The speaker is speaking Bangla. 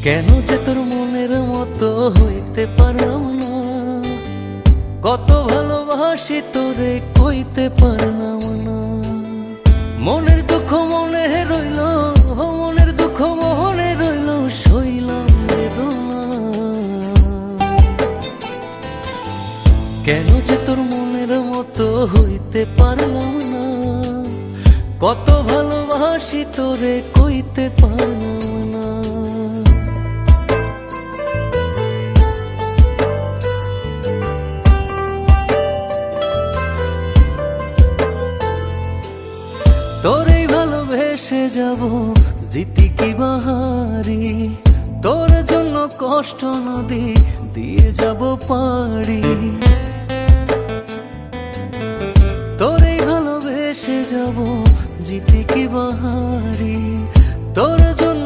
কেন যে তোর মনের মতো হইতে পারলাম না, কত ভালোবাসি তোরে কইতে পারলাম না। মনের দুঃখ মনে রইল, মনের দুঃখ মনে রইল, সইলাম বেদনা। কেন যে তোর মনের মতো হইতে পারলাম না, কত ভালোবাসি তোরে কইতে পারলাম না। তোরে ভালোবেসে যাব জিতি কি বাহারি, তোর জন্য কষ্ট নদী দিয়ে যাব পাড়ি। তোরে ভালোবেসে যাব জিতি কি বাহারি, তোর জন্য